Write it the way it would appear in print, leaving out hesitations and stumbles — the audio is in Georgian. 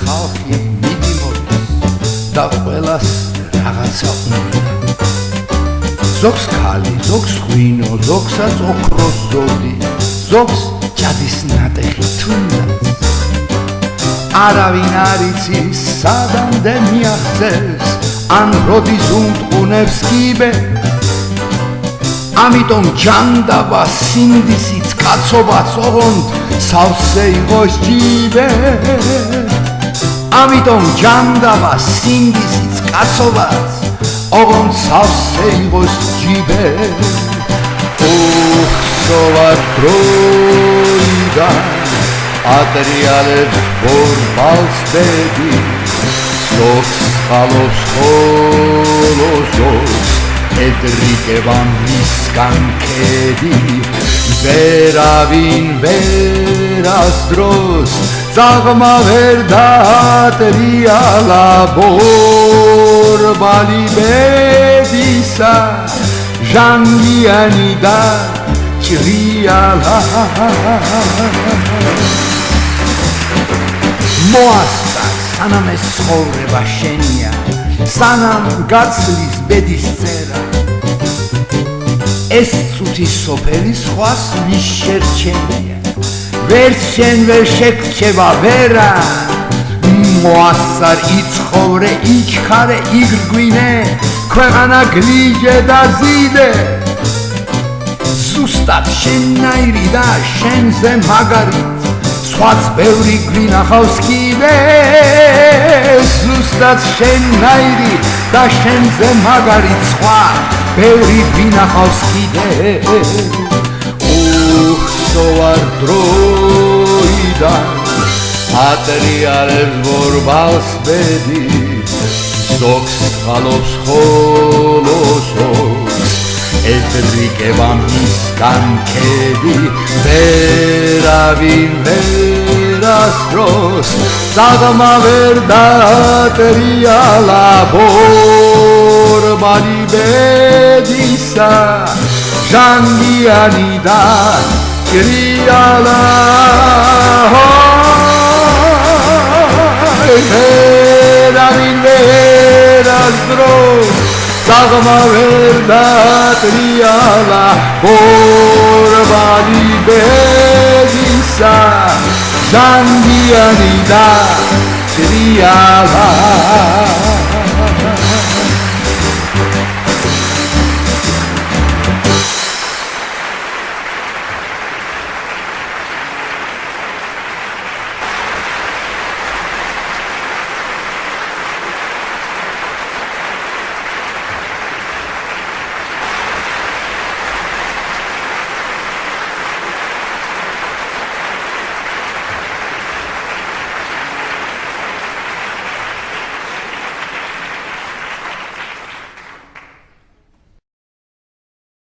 ხალხი მიდიმოდის და ყველას რაღაცა უნდა ზოგს ქალი, ზოგს ღვინო, ზოგსაც ოქროს ზოდი ზოგს ჭადის ნატეხი თუნდაც არავინ არ იცის სადამდე მიაღწევს ან როდის უმტყუნებს კიბე ამიტომ ჯანდაბა სინდისიც კაცობაც ოღონდ სავსე იყოს ჯიბე ამიტომ ჯანდაბა სინდისიც კაცობაც ოღონდ სავსე იყოს ჯიბე უხსოვარ დროიდან ატრიალებს ბორბალს ბედი ზოგს ხალობს ხოლო ზოგს ედრიგება მისგან ქედი ვერავინ ვერას დროს ძაღმა ვერ დაატრიალა ბორბალი ბედისა ჟანგიანი და ჭრიალა მოასწარ სანამ ეს ცხოვრება შენია სანამ გაცლის ბედის წერა ეს წუთი სოფელი სხვას ვის შერჩენია ვერ შენ ვერ შეგრჩება ვერა მოასწარ იცხოვრე იჩქარე იგრგვინე ქვეყანა გლიჯე და ზიდე ზუსტად შენნაირი და შენზე მაგარი სხვაც ბევრი გვინახავს კიდე ზუსტად შენნაირი და შენზე მაგარი სხვა ბევრი გვინახავს კიდე უხსოვარ დროიდან ატრიალებს ბორბალს ბედი ზოგს ხალობს ხოლო ზოგს ედრიგება მისგან ქედი ვერავინ ვერას დროს ძაღმა ვერ დაატრიალა ბორბალი ბედისა ჟანგიანი და ჭრიალა ვერავინ ვერას დროს ძაღმა ვერ დაატრიალა ბორბალი ბედისა ჟანგიანი და ჭრიალა